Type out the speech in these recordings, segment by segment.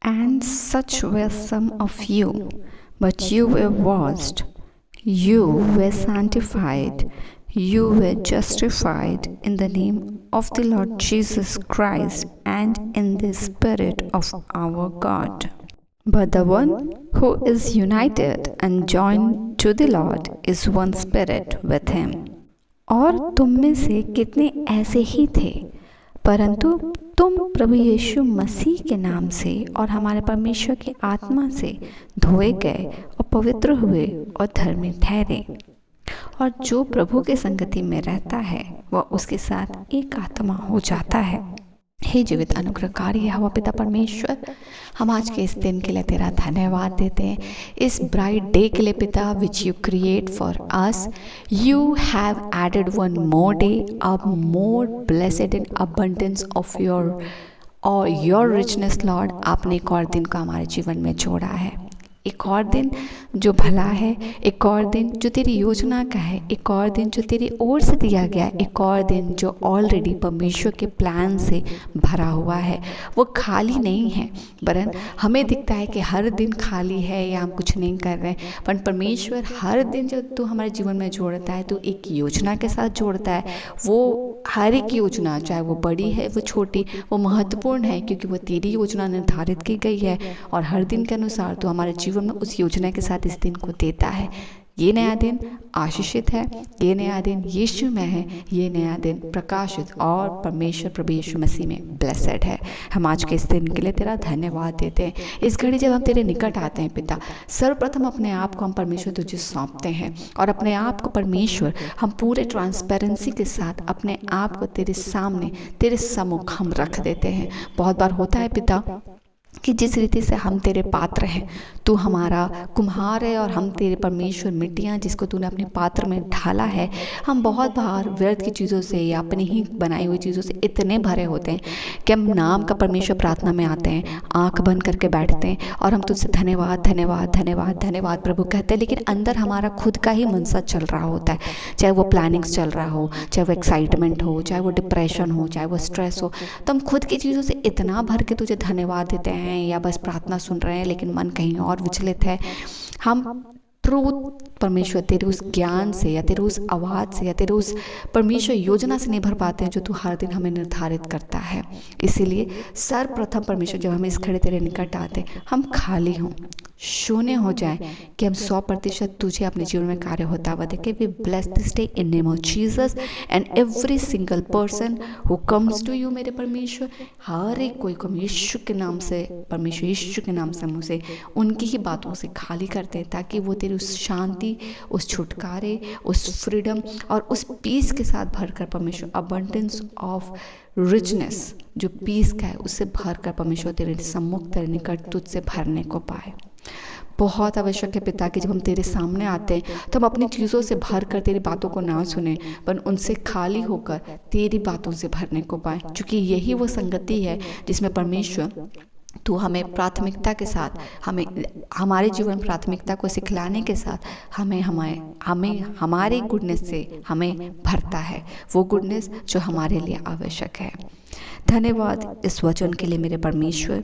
And such were some of you, but you were washed, you were sanctified, you were justified in the name of the Lord Jesus Christ and in the Spirit of our God. But the one who is united and joined to the Lord is one spirit with him. और तुम में से कितने ऐसे ही थे, परंतु तुम प्रभु यीशु मसीह के नाम से और हमारे परमेश्वर की आत्मा से धोए गए और पवित्र हुए और धर्मी ठहरे। और जो प्रभु के संगति में रहता है वह उसके साथ एक आत्मा हो जाता है। हे जीवित अनुग्रहकारी यहोवा पिता परमेश्वर, हम आज के इस दिन के लिए तेरा धन्यवाद देते हैं, इस ब्राइट डे के लिए पिता which you create for us. You have added one more day, a more blessed in abundance of your richness lord. आपने एक और दिन को हमारे जीवन में जोड़ा है, एक और दिन जो भला है, एक और दिन जो तेरी योजना का है, एक और दिन जो तेरी ओर से दिया गया है, एक और दिन जो ऑलरेडी परमेश्वर के प्लान से भरा हुआ है। वो खाली नहीं है, वरन हमें दिखता है कि हर दिन खाली है या हम कुछ नहीं कर रहे हैं, पर परमेश्वर हर दिन जब तू हमारे जीवन में जोड़ता है तो एक योजना के साथ जोड़ता है। वो हर एक योजना, चाहे वो बड़ी है वो छोटी, वो महत्वपूर्ण है क्योंकि वो तेरी योजना निर्धारित की गई है और हर दिन के अनुसार तो हमारे जीवन में उस योजना के साथ इस दिन को देता है। ये नया दिन आशीषित है, ये नया दिन यीशु में है, ये नया दिन प्रकाशित और परमेश्वर प्रभु यीशु मसीह में ब्लेसेड है। हम आज के इस दिन के लिए तेरा धन्यवाद देते हैं। इस घड़ी जब हम तेरे निकट आते हैं पिता, सर्वप्रथम अपने आप को हम परमेश्वर तुझे सौंपते हैं और अपने आप को परमेश्वर हम पूरे ट्रांसपेरेंसी के साथ अपने आप को तेरे सामने, तेरे सम्मुख हम रख देते हैं। बहुत बार होता है पिता कि जिस रीति से हम तेरे पात्र हैं, तू हमारा कुम्हार है और हम तेरे परमेश्वर मिट्टियाँ जिसको तूने अपने पात्र में ढाला है। हम बहुत बार व्यर्थ की चीज़ों से या अपनी ही बनाई हुई चीज़ों से इतने भरे होते हैं कि हम नाम का परमेश्वर प्रार्थना में आते हैं, आंख बंद करके बैठते हैं और हम तुझसे धन्यवाद धन्यवाद धन्यवाद धन्यवाद प्रभु कहते हैं, लेकिन अंदर हमारा खुद का ही मनसा चल रहा होता है। चाहे वो प्लानिंग्स चल रहा हो, चाहे वो एक्साइटमेंट हो, चाहे वो डिप्रेशन हो, चाहे वो स्ट्रेस हो, तो हम खुद की चीज़ों से इतना भर के तुझे धन्यवाद देते हैं या बस प्रार्थना सुन रहे हैं लेकिन मन कहीं और विचलित है। हम ट्रूथ परमेश्वर तेरे उस ज्ञान से या तेरे उस आवाज़ से या तेरे उस परमेश्वर योजना से नहीं भर पाते हैं जो तू हर दिन हमें निर्धारित करता है। इसीलिए सर्वप्रथम परमेश्वर जब हम इस खड़े तेरे निकट आते हम खाली हों, शून्य हो जाए कि हम 100% तुझे अपने जीवन में कार्य होता हुआ देखें। We bless this day in name of Jesus and every single person who comes to you. मेरे परमेश्वर हर एक कोई को यीशु के नाम से, परमेश्वर यीशु के नाम से मुँह से उनकी ही बातों से खाली करते हैं ताकि वो तेरी उस शांति, उस छुटकारे, उस फ्रीडम और उस पीस के साथ भरकर परमेश्वर अबंडेंस ऑफ रिचनेस जो पीस का है उससे भरकर परमेश्वर तेरे सम्मुख, तेरे निकट तुझसे भरने को पाए। बहुत आवश्यक है पिता कि जब हम तेरे सामने आते हैं तो हम अपनी चीज़ों से भर कर तेरी बातों को ना सुने, पर उनसे खाली होकर तेरी बातों से भरने को पाए, क्योंकि यही वो संगति है जिसमें परमेश्वर तू हमें प्राथमिकता के साथ, हमें हमारे जीवन प्राथमिकता को सिखलाने के साथ हमें हमारे गुडनेस से हमें भरता है, वो गुडनेस जो हमारे लिए आवश्यक है। धन्यवाद इस वचन के लिए मेरे परमेश्वर,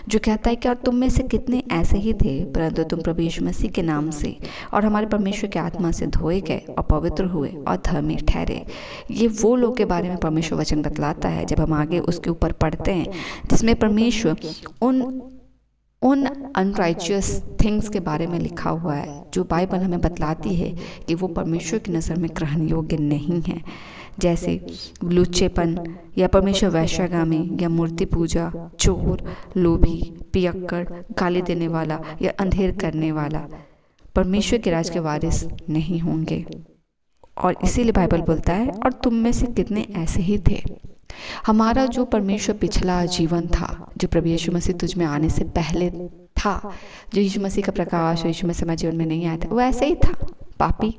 जो कहता है कि और तुम में से कितने ऐसे ही थे परंतु तुम प्रभु यीशु मसीह के नाम से और हमारे परमेश्वर की आत्मा से धोए गए और पवित्र हुए और धर्मी ठहरे। ये वो लोग के बारे में परमेश्वर वचन बतलाता है जब हम आगे उसके ऊपर पढ़ते हैं, जिसमें परमेश्वर उन अनराइचियस थिंग्स के बारे में लिखा हुआ है जो बाइबल हमें बतलाती है कि वो परमेश्वर की नज़र में ग्रहण योग्य नहीं है, जैसे लुच्चेपन या परमेश्वर वैश्यगामी या मूर्ति पूजा, चोर, लोभी, पियक्कड़, गाली देने वाला या अंधेर करने वाला परमेश्वर के राज के वारिस नहीं होंगे। और इसीलिए बाइबल बोलता है और तुम में से कितने ऐसे ही थे। हमारा जो परमेश्वर पिछला जीवन था, जो प्रभु यीशु मसीह तुझ में आने से पहले था, जो यीशु मसीह का प्रकाश यीशु मसीह हमारे जीवन में नहीं आया था, वो ऐसे ही था, पापी,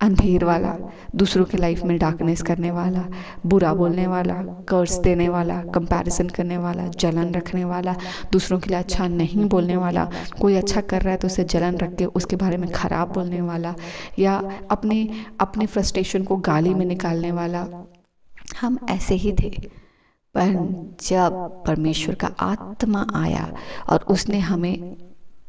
अंधेर वाला, दूसरों के लाइफ में डार्कनेस करने वाला, बुरा बोलने वाला, कर्स देने वाला, कंपैरिजन करने वाला, जलन रखने वाला, दूसरों के लिए अच्छा नहीं बोलने वाला, कोई अच्छा कर रहा है तो उसे जलन रख के उसके बारे में ख़राब बोलने वाला, या अपने फ्रस्ट्रेशन को गाली में निकालने वाला। हम ऐसे ही थे, पर जब परमेश्वर का आत्मा आया और उसने हमें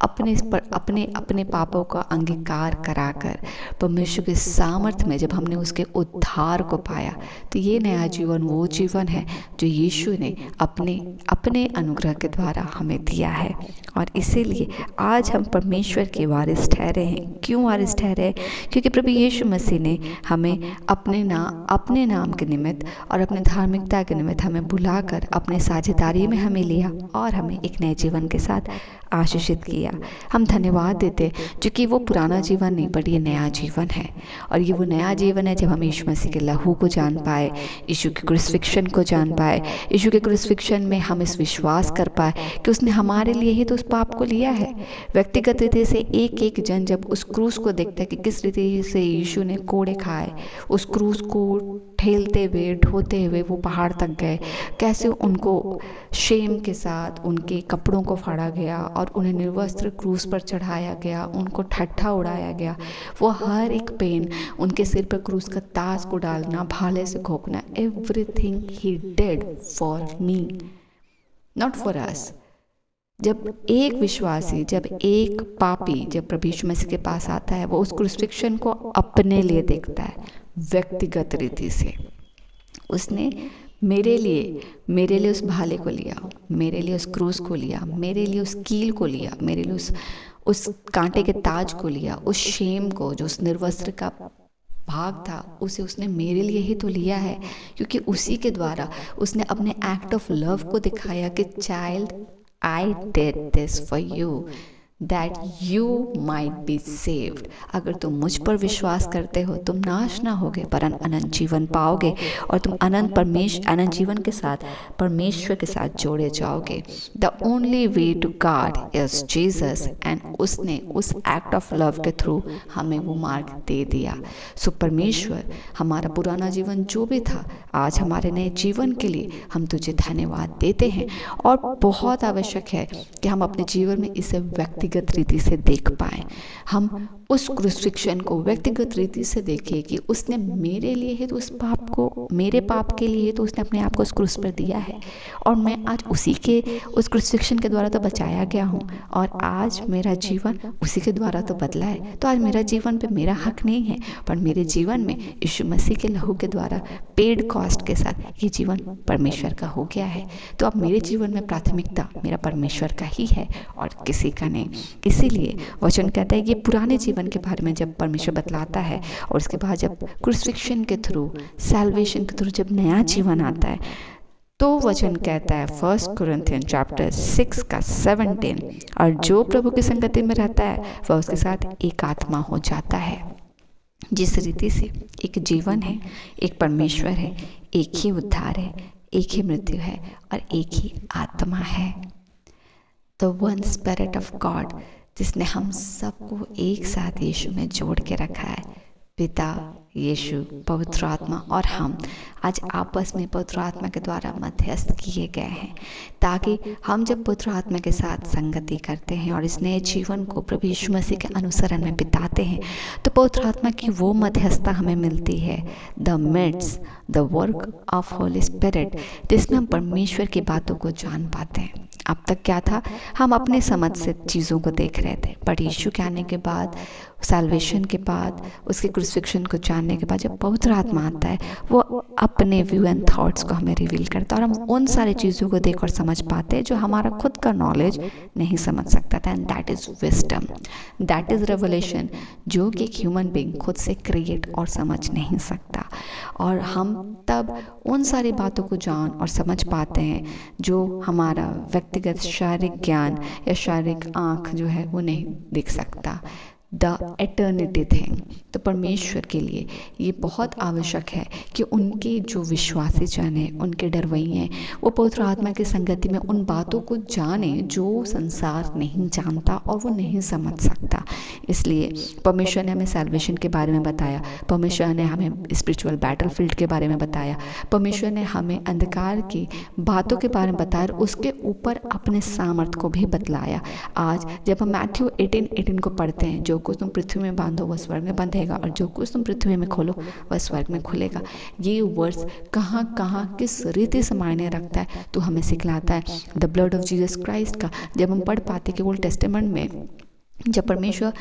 अपने पापों का अंगीकार कराकर परमेश्वर के सामर्थ्य में जब हमने उसके उद्धार को पाया, तो ये नया जीवन वो जीवन है जो यीशु ने अपने अनुग्रह के द्वारा हमें दिया है। और इसीलिए आज हम परमेश्वर के वारिस ठहरे हैं। क्यों वारिस ठहरे? क्योंकि प्रभु यीशु मसीह ने हमें अपने नाम के निमित्त और अपने धार्मिकता के निमित्त हमें बुलाकर अपने साझेदारी में हमें लिया और हमें एक नए जीवन के साथ आशीषित किया। हम धन्यवाद देते जो कि वो पुराना जीवन नहीं, बट ये नया जीवन है। और ये वो नया जीवन है जब हम यीशु मसीह के लहू को जान पाए, यीशु के क्रूसिफिक्शन को जान पाए, यीशु के क्रूसिफिक्शन में हम इस विश्वास कर पाए कि उसने हमारे लिए ही तो उस पाप को लिया है। व्यक्तिगत रीति से एक एक जन जब उस क्रूस को देखता है कि किस रीति से यीशु ने कोड़े खाए, उस क्रूस को ठेलते हुए ढोते हुए वो पहाड़ तक गए, कैसे उनको शेम के साथ उनके कपड़ों को फाड़ा गया और उन्हें निर्वस्त्र क्रूस पर चढ़ाया गया, उनको ठट्ठा उड़ाया गया। वो हर एक पेन, उनके सिर पर क्रूस का ताज को डालना, भाले से घोंपना, everything he did for me, not for us. जब एक विश्वासी, जब एक पापी जब प्रभु यीशु मसीह के पास आता है, वो उस क्रूसिफिक्शन को अपने लिए देखता है व्यक्तिगत रीति से। उसने मेरे लिए उस भाले को लिया, मेरे लिए उस क्रूस को लिया, मेरे लिए उस कील को लिया, मेरे लिए उस कांटे के ताज को लिया, उस शेम को, जो उस निर्वस्त्र का भाग था, उसे उसने मेरे लिए ही तो लिया है। क्योंकि उसी के द्वारा उसने अपने एक्ट ऑफ लव को दिखाया कि child, I did this for you that you might be saved। अगर तुम मुझ पर विश्वास करते हो, तुम नाश ना होगे पर अनंत जीवन पाओगे और तुम अनंत जीवन के साथ परमेश्वर के साथ जोड़े जाओगे। The only way to God is Jesus, and उसने उस एक्ट ऑफ लव के थ्रू हमें वो मार्ग दे दिया। सो परमेश्वर, हमारा पुराना जीवन जो भी था, आज हमारे नए जीवन के लिए हम तुझे धन्यवाद देते हैं। और बहुत आवश्यक है कि हम अपने जीवन में इसे व्यक्तिगत रीति से देख पाएं। हम उस क्रूसिफिक्शन को व्यक्तिगत रीति से देखें कि उसने मेरे लिए ही तो उस पाप को, मेरे पाप के लिए तो उसने अपने आप को उस क्रूस पर दिया है, और मैं आज उसी के उस क्रूसिफिक्शन के द्वारा तो बचाया गया हूँ, और आज मेरा जीवन उसी के द्वारा तो बदला है। तो आज मेरा जीवन पे मेरा हक नहीं है, पर मेरे जीवन में यीशु मसीह के लहू के द्वारा पेड कॉस्ट के साथ ये जीवन परमेश्वर का हो गया है। तो अब मेरे जीवन में प्राथमिकता मेरा परमेश्वर का ही है और किसी का नहीं। इसीलिए वचन कहता है कि पुराने जीवन के बारे में जब परमेश्वर बतलाता है, और उसके बाद जब क्रूसिफिक्शन के थ्रू, सैल्वेशन के थ्रू जब नया जीवन आता है, तो वचन कहता है 1 कोरिन्थियन चैप्टर 6 का 17, और जो प्रभु की संगति में रहता है वह उसके साथ एक आत्मा हो जाता है। जिस रीति से एक जीवन है, एक परमेश्वर है, एक ही उद्धार है, एक ही मृत्यु है और एक ही आत्मा है। The one spirit of God, जिसने हम सबको एक साथ यीशु में जोड़ के रखा है, पिता, यीशु, पवित्र आत्मा और हम आज आपस में पवित्र आत्मा के द्वारा मध्यस्थ किए गए हैं, ताकि हम जब पवित्र आत्मा के साथ संगति करते हैं और इस नए जीवन को प्रभु यीशु मसीह के अनुसरण में बिताते हैं, तो पवित्र आत्मा की वो मध्यस्थता हमें मिलती है, the midst the work of holy spirit, जिसमें हम परमेश्वर की बातों को जान पाते हैं। अब तक क्या था, हम अपने समझ से चीज़ों को देख रहे थे, बट यीशु के आने के बाद, सैल्वेशन के बाद, उसके क्रूसिफिक्शन को जानने के बाद जब पवित्र आत्मा आता है, वो अपने व्यू एंड थॉट्स को हमें रिवील करता है, और हम उन सारी चीज़ों को देख और समझ पाते हैं जो हमारा खुद का नॉलेज नहीं समझ सकता था। And that is wisdom, that is revelation, जो कि एक ह्यूमन बीइंग खुद से क्रिएट और समझ नहीं सकता। और हम तब उन सारी बातों को जान और समझ पाते हैं जो हमारा व्यक्तिगत शारीरिक ज्ञान या शारीरिक आँख जो है वो नहीं दिख सकता। द एटर्निटी थिंग, तो परमेश्वर के लिए ये बहुत आवश्यक है कि उनके जो विश्वासी जन हैं, उनके डरवई हैं, वो पवित्र आत्मा की संगति में उन बातों को जाने जो संसार नहीं जानता और वो नहीं समझ सकता। इसलिए परमेश्वर ने हमें सैल्वेशन के बारे में बताया, परमेश्वर ने हमें स्पिरिचुअल बैटलफील्ड के बारे में बताया, परमेश्वर ने हमें अंधकार की बातों के बारे में बताया, उसके ऊपर अपने सामर्थ्य को भी बतलाया। आज जब हम मैथ्यू 18:18 को पढ़ते हैं, जो कुछ तुम पृथ्वी में बांधो वह स्वर्ग में बंधेगा, और जो कुछ तुम पृथ्वी में खोलो वह स्वर्ग में खुलेगा। ये वर्ड्स कहाँ कहाँ किस रीति से मायने रखता है तो हमें सिखलाता है। The blood of Jesus Christ का जब हम पढ़ पाते कि ओल्ड टेस्टामेंट में जब परमेश्वर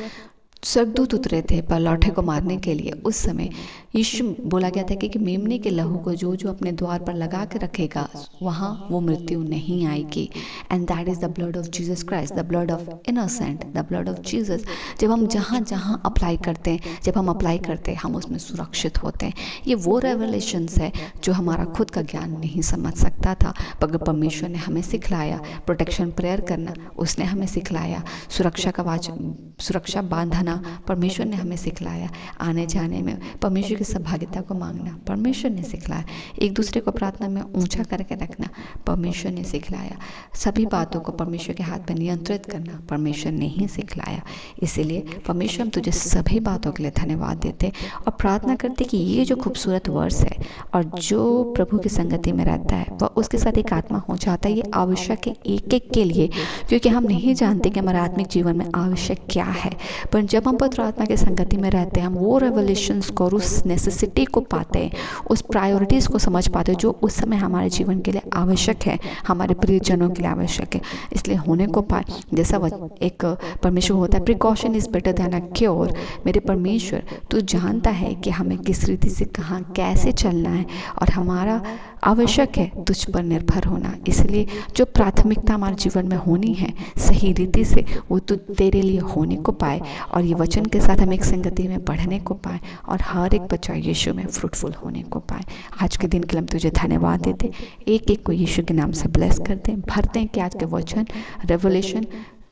स्वर्गदूत उतरे थे पलौठे को मारने के लिए, उस समय यीशु बोला गया था कि मेमने के लहू को जो जो अपने द्वार पर लगा के रखेगा वहाँ वो मृत्यु नहीं आएगी। And that is the blood of Jesus Christ, the blood of innocent, the blood of Jesus. जब हम जहाँ जहाँ अप्लाई करते हैं, जब हम अप्लाई करते हैं हम उसमें सुरक्षित होते हैं। ये वो रेवलेशंस है जो हमारा खुद का ज्ञान नहीं समझ सकता था, मगर परमेश्वर ने हमें सिखलाया। प्रोटेक्शन प्रेयर करना उसने हमें सिखलाया, सुरक्षा बांधना परमेश्वर ने हमें सिखलाया, आने जाने में परमेश्वर की सहभागिता को मांगना परमेश्वर ने सिखलाया, एक दूसरे को प्रार्थना में ऊंचा करके रखना परमेश्वर ने सिखलाया, सभी बातों को परमेश्वर के हाथ में नियंत्रित करना परमेश्वर ने ही सिखलाया। इसीलिए परमेश्वर हम तुझे सभी बातों के लिए धन्यवाद देते और प्रार्थना करते कि ये जो खूबसूरत वर्ष है और जो प्रभु की संगति में रहता है वह उसके साथ एक आत्मा हो जाता है। ये आवश्यक है एक एक के लिए, क्योंकि हम नहीं जानते कि हमारे आत्मिक जीवन में आवश्यक क्या है, पर जब हम पवित्र आत्मा की संगति में रहते हैं हम वो रेवलेशंस को और उस नेसेसिटी को पाते हैं, उस प्रायोरिटीज़ को समझ पाते हैं जो उस समय हमारे जीवन के लिए आवश्यक है, हमारे प्रियजनों के लिए आवश्यक है। इसलिए होने को पाए जैसा एक परमेश्वर होता है, precaution is better than a cure. मेरे परमेश्वर तू जानता है कि हमें किस रीति से कहाँ कैसे चलना है और हमारा आवश्यक है तुझ पर निर्भर होना। इसलिए जो प्राथमिकता हमारे जीवन में होनी है सही रीति से वो तू तेरे लिए होने को पाए और ये वचन के साथ हम एक संगति में बढ़ने को पाए और हर एक बच्चा यीशु में फ्रूटफुल होने को पाए। आज के दिन के लिए हम तुझे धन्यवाद देते, एक एक को यीशु के नाम से ब्लेस करते हैं, भरते हैं कि आज के वचन रेवलेशन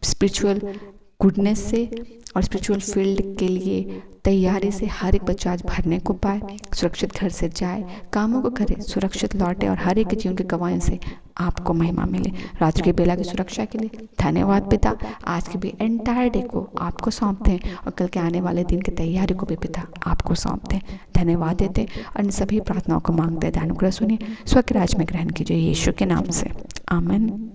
स्पिरिचुअल गुडनेस से और स्पिरिचुअल फील्ड के लिए तैयारी से हर एक बच्चा आज भरने को पाए, सुरक्षित घर से जाए, कामों को करे, सुरक्षित लौटे और हर एक के जीवन के गवाहों से आपको महिमा मिले। रात्रि के बेला की सुरक्षा के लिए धन्यवाद पिता। आज के भी एंटायर डे को आपको सौंपते हैं और कल के आने वाले दिन की तैयारी को भी पिता आपको सौंपते हैं। धन्यवाद देते और इन सभी प्रार्थनाओं को मांगते हैं। अनुग्रह सुनिए, स्वर्ग राज्य में ग्रहण कीजिए यीशु के नाम से, आमीन।